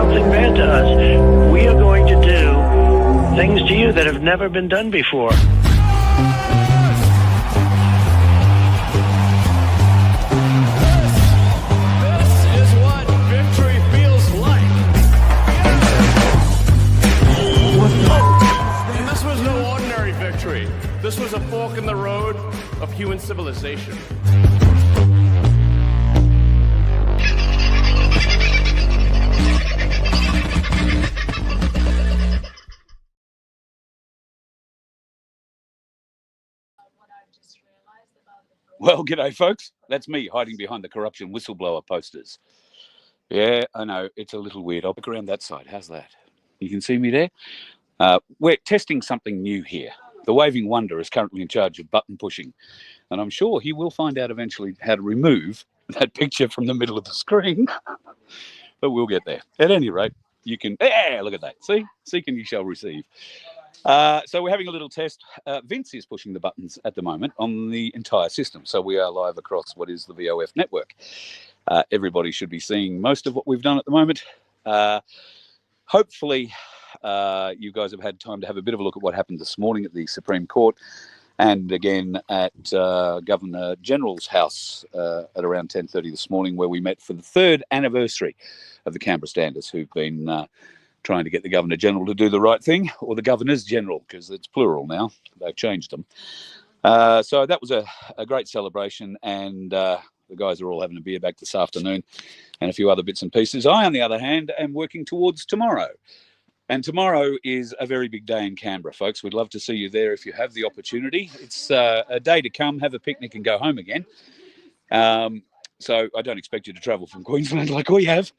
something bad to us, we are going to do things to you that have never been done before. This was a fork in the road of human civilization. Well, g'day, folks. That's me hiding behind the corruption whistleblower posters. Yeah, I know, it's a little weird. I'll look around that side. How's that? You can see me there? We're testing something new here. The Waving Wonder is currently in charge of button pushing, and I'm sure he will find out eventually how to remove that picture from the middle of the screen, but we'll get there. At any rate, you can, look at that. See? Seek and you shall receive. So we're having a little test. Vince is pushing the buttons at the moment on the entire system, so we are live across what is the VOF network. Everybody should be seeing most of what we've done at the moment. Hopefully, you guys have had time to have a bit of a look at what happened this morning at the Supreme Court and again at Governor General's house at around 10:30 this morning, where we met for the 3rd anniversary of the Canberra Standers, who've been trying to get the Governor General to do the right thing, or the Governors General, because it's plural now. They've changed them. So that was a great celebration, and the guys are all having a beer back this afternoon and a few other bits and pieces. I, on the other hand, am working towards tomorrow. And tomorrow is a very big day in Canberra, folks. We'd love to see you there if you have the opportunity. It's a day to come, have a picnic and go home again. So I don't expect you to travel from Queensland like we have.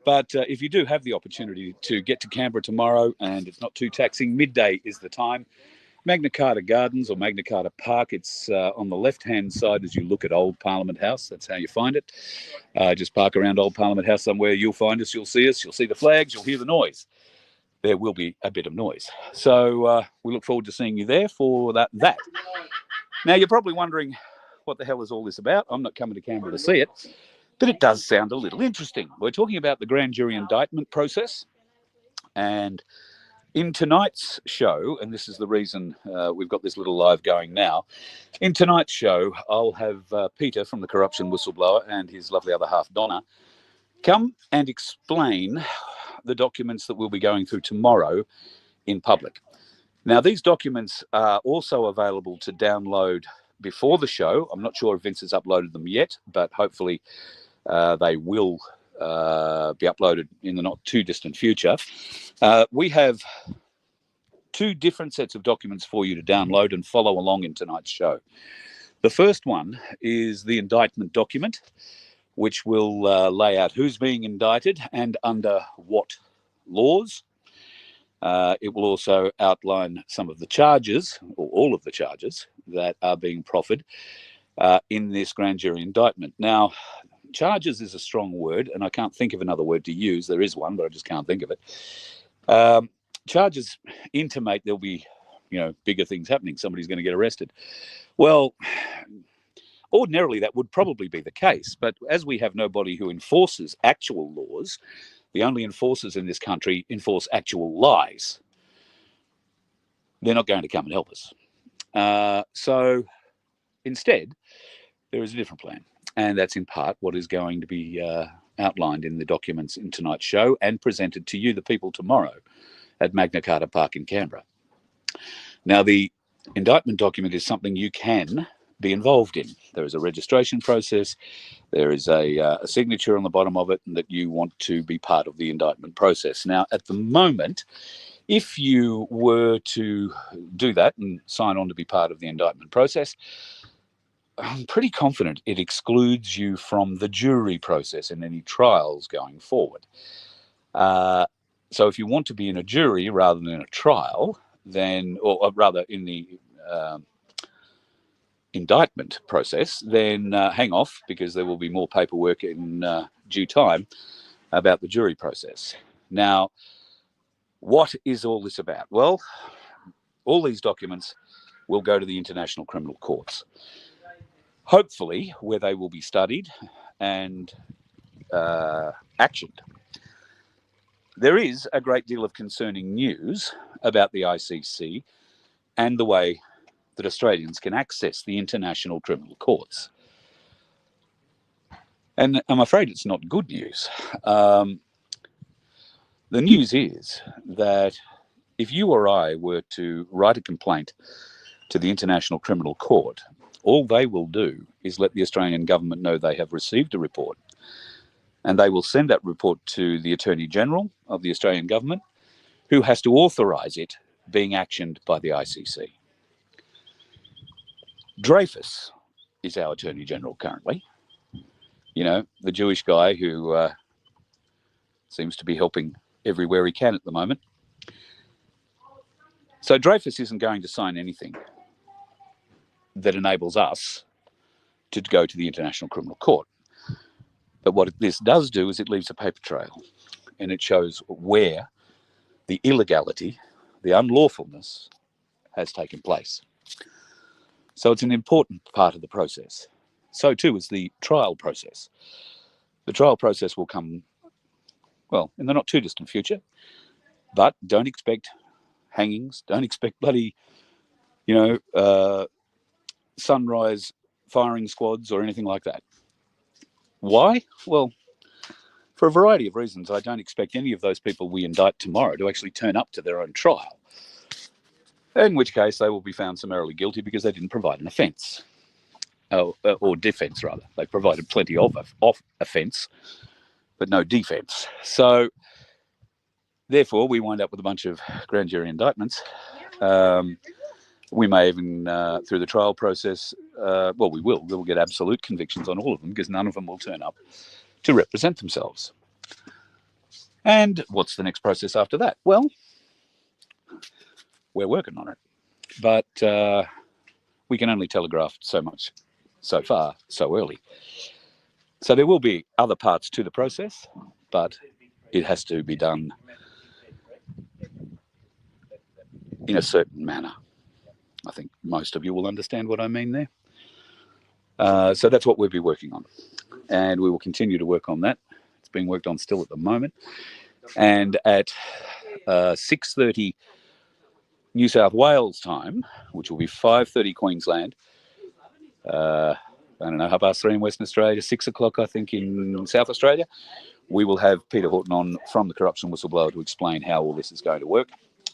But if you do have the opportunity to get to Canberra tomorrow and it's not too taxing, midday is the time. Magna Carta Gardens or Magna Carta Park, it's on the left-hand side as you look at Old Parliament House. That's how you find it. Just park around Old Parliament House somewhere. You'll find us. You'll see us. You'll see the flags. You'll hear the noise. There will be a bit of noise. So we look forward to seeing you there for that. Now, you're probably wondering, what the hell is all this about? I'm not coming to Canberra to see it, but it does sound a little interesting. We're talking about the grand jury indictment process. And in tonight's show, and this is the reason we've got this little live going now, in tonight's show, I'll have Peter from the Corruption Whistleblower and his lovely other half, Donna, come and explain the documents that we'll be going through tomorrow in public. Now, these documents are also available to download before the show. I'm not sure if Vince has uploaded them yet, but hopefully they will be uploaded in the not too distant future. We have 2 different sets of documents for you to download and follow along in tonight's show. The first one is the indictment document, which will lay out who's being indicted and under what laws. It will also outline some of the charges, or all of the charges, that are being proffered in this grand jury indictment. Now, charges is a strong word, and I can't think of another word to use. There is one, but I just can't think of it. Charges intimate there'll be, bigger things happening. Somebody's going to get arrested. Well, ordinarily, that would probably be the case, but as we have nobody who enforces actual laws, the only enforcers in this country enforce actual lies. They're not going to come and help us. So instead, there is a different plan, and that's in part what is going to be outlined in the documents in tonight's show and presented to you, the people, tomorrow at Magna Carta Park in Canberra. Now, the indictment document is something you can be involved in. There is a registration process. There is a signature on the bottom of it, and that you want to be part of the indictment process. Now, at the moment, if you were to do that and sign on to be part of the indictment process, I'm pretty confident it excludes you from the jury process in any trials going forward. So if you want to be in a jury rather than in a trial, then, or rather in the indictment process, then hang off, because there will be more paperwork in due time about the jury process. Now, what is all this about? Well, all these documents will go to the International Criminal Courts, hopefully where they will be studied and actioned. there is a great deal of concerning news about the ICC and the way that Australians can access the international criminal courts. And I'm afraid it's not good news. The news is that if you or I were to write a complaint to the International Criminal Court, all they will do is let the Australian government know they have received a report, and they will send that report to the Attorney General of the Australian government, who has to authorise it being actioned by the ICC. Dreyfus is our Attorney General currently. You know, the Jewish guy who seems to be helping everywhere he can at the moment. So Dreyfus isn't going to sign anything that enables us to go to the International Criminal Court. But what this does do is it leaves a paper trail, and it shows where the illegality, the unlawfulness has taken place. So it's an important part of the process. So too is the trial process. The trial process will come, well, in the not too distant future, but don't expect hangings, don't expect bloody, sunrise firing squads or anything like that. Why? Well, for a variety of reasons. I don't expect any of those people we indict tomorrow to actually turn up to their own trial, in which case they will be found summarily guilty because they didn't provide an offence. Or defence, rather. They provided plenty of offence, but no defence. So, therefore, we wind up with a bunch of grand jury indictments. We may even, through the trial process, we will. We'll get absolute convictions on all of them because none of them will turn up to represent themselves. And what's the next process after that? Well, we're working on it. But we can only telegraph so much so far, so early. So there will be other parts to the process, but it has to be done in a certain manner. I think most of you will understand what I mean there. So that's what we'll be working on. And we will continue to work on that. It's being worked on still at the moment. And at 6:30 New South Wales time, which will be 5:30 Queensland, I don't know, 3:30 in Western Australia, 6 o'clock, I think, in South Australia, we will have Peter Horton on from the Corruption Whistleblower to explain how all this is going to work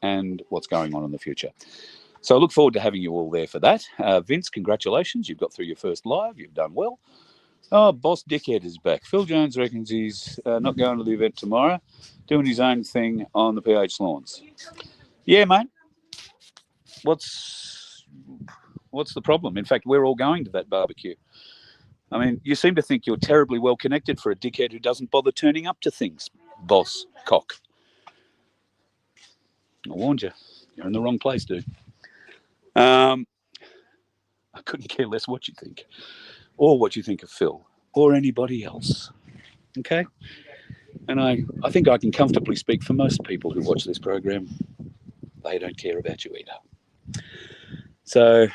and what's going on in the future. So I look forward to having you all there for that. Vince, congratulations. You've got through your first live. You've done well. Oh, Boss Dickhead is back. Phil Jones reckons he's not going to the event tomorrow, doing his own thing on the PH lawns. Yeah, mate. What's the problem? In fact, we're all going to that barbecue. I mean, you seem to think you're terribly well connected for a dickhead who doesn't bother turning up to things, Boss Cock. I warned you. You're in the wrong place, dude. I couldn't care less what you think, or what you think of Phil, or anybody else. Okay? And I think I can comfortably speak for most people who watch this program. They don't care about you either. So,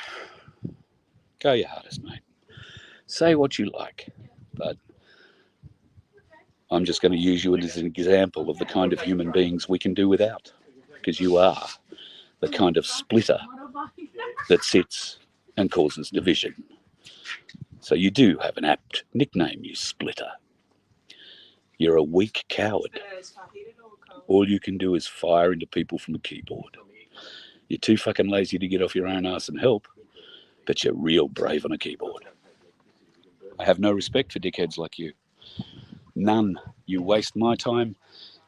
go your hardest, mate. Say what you like, but I'm just going to use you as an example of the kind of human beings we can do without, because you are the kind of splitter that sits and causes division. So you do have an apt nickname, you splitter. You're a weak coward. All you can do is fire into people from a keyboard. You're too fucking lazy to get off your own ass and help, but you're real brave on a keyboard. I have no respect for dickheads like you. None. You waste my time.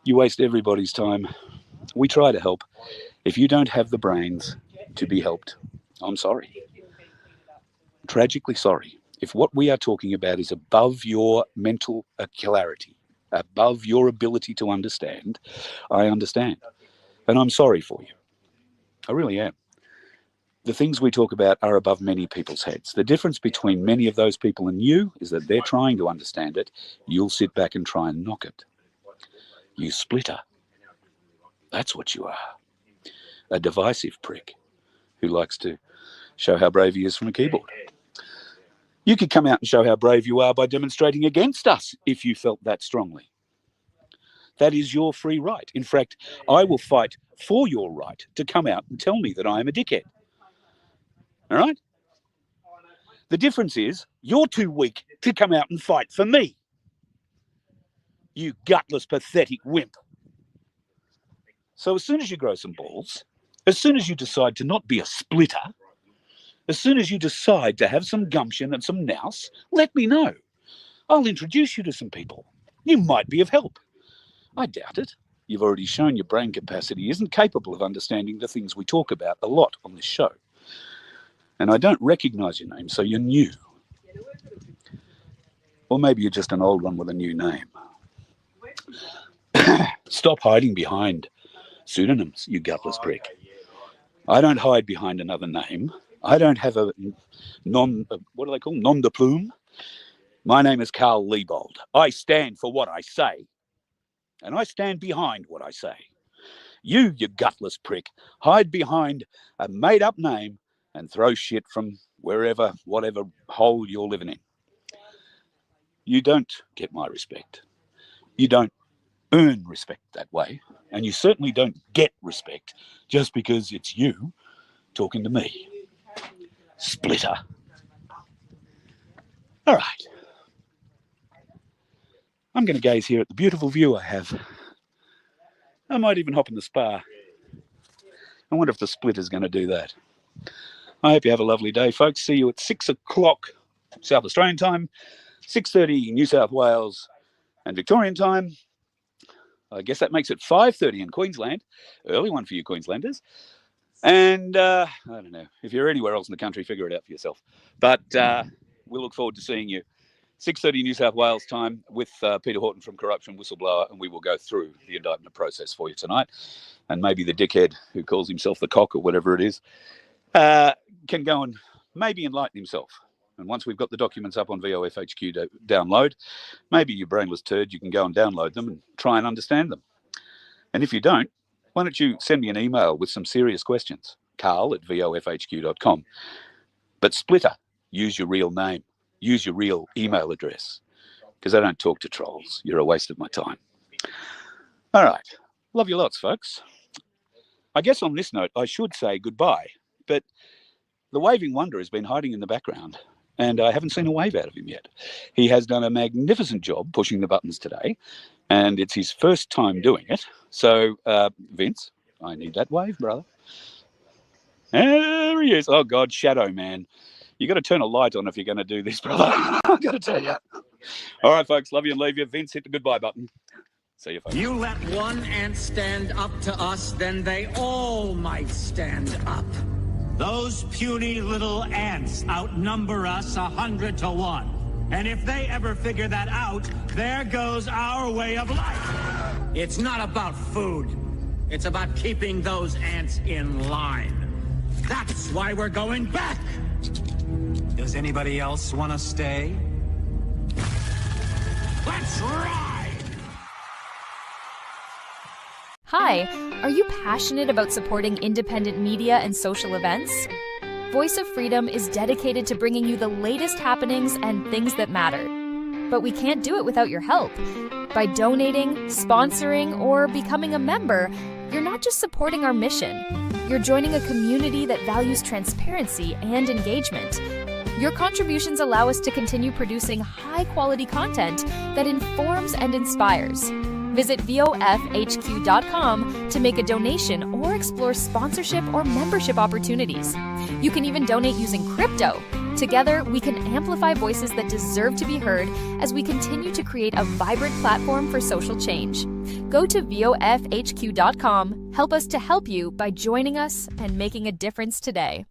You waste everybody's time. We try to help. If you don't have the brains to be helped, I'm sorry. Tragically sorry. If what we are talking about is above your mental clarity, above your ability to understand, I understand. And I'm sorry for you. I really am. The things we talk about are above many people's heads. The difference between many of those people and you is that they're trying to understand it. You'll sit back and try and knock it. You splitter. That's what you are. A divisive prick who likes to show how brave he is from a keyboard. You could come out and show how brave you are by demonstrating against us if you felt that strongly. That is your free right. In fact, I will fight for your right to come out and tell me that I am a dickhead. All right? The difference is you're too weak to come out and fight for me. You gutless, pathetic wimp. So as soon as you grow some balls, as soon as you decide to not be a splitter, as soon as you decide to have some gumption and some nous, let me know. I'll introduce you to some people. You might be of help. I doubt it. You've already shown your brain capacity isn't capable of understanding the things we talk about a lot on this show. And I don't recognise your name, so you're new. Or maybe you're just an old one with a new name. Stop hiding behind pseudonyms, you gutless prick. I don't hide behind another name. I don't have a nom de plume. My name is Carl Liebold. I stand for what I say. And I stand behind what I say. You gutless prick, hide behind a made-up name and throw shit from wherever, whatever hole you're living in. You don't get my respect. You don't earn respect that way. And you certainly don't get respect just because it's you talking to me. Splitter. All right. I'm going to gaze here at the beautiful view I have. I might even hop in the spa. I wonder if the splitter's going to do that. I hope you have a lovely day, folks. See you at 6 o'clock South Australian time, 6:30 New South Wales and Victorian time. I guess that makes it 5:30 in Queensland. Early one for you Queenslanders. And I don't know. If you're anywhere else in the country, figure it out for yourself. But we'll look forward to seeing you. 6:30 New South Wales time with Peter Horton from Corruption Whistleblower, and we will go through the indictment process for you tonight. And maybe the dickhead who calls himself the cock or whatever it is can go and maybe enlighten himself. And once we've got the documents up on VOFHQ to download, maybe you brainless turd, you can go and download them and try and understand them. And if you don't, why don't you send me an email with some serious questions, carl@vofhq.com. But splitter, use your real name. Use your real email address, because I don't talk to trolls. You're a waste of my time. All right. Love you lots, folks. I guess on this note, I should say goodbye, but the waving wonder has been hiding in the background, and I haven't seen a wave out of him yet. He has done a magnificent job pushing the buttons today, and it's his first time doing it. So, Vince, I need that wave, brother. There he is. Oh, God, Shadow Man. You got to turn a light on if you're going to do this, brother. I got to tell you. All right, folks. Love you and leave you. Vince, hit the goodbye button. See you, folks. You let one ant stand up to us, then they all might stand up. Those puny little ants outnumber us 100 to 1. And if they ever figure that out, there goes our way of life. It's not about food. It's about keeping those ants in line. That's why we're going back. Does anybody else want to stay? Let's ride! Hi, are you passionate about supporting independent media and social events? Voice of Freedom is dedicated to bringing you the latest happenings and things that matter. But we can't do it without your help. By donating, sponsoring, or becoming a member, you're not just supporting our mission. You're joining a community that values transparency and engagement. Your contributions allow us to continue producing high-quality content that informs and inspires. Visit VOFHQ.com to make a donation or explore sponsorship or membership opportunities. You can even donate using crypto. Together, we can amplify voices that deserve to be heard as we continue to create a vibrant platform for social change. Go to VOFHQ.com, help us to help you by joining us and making a difference today.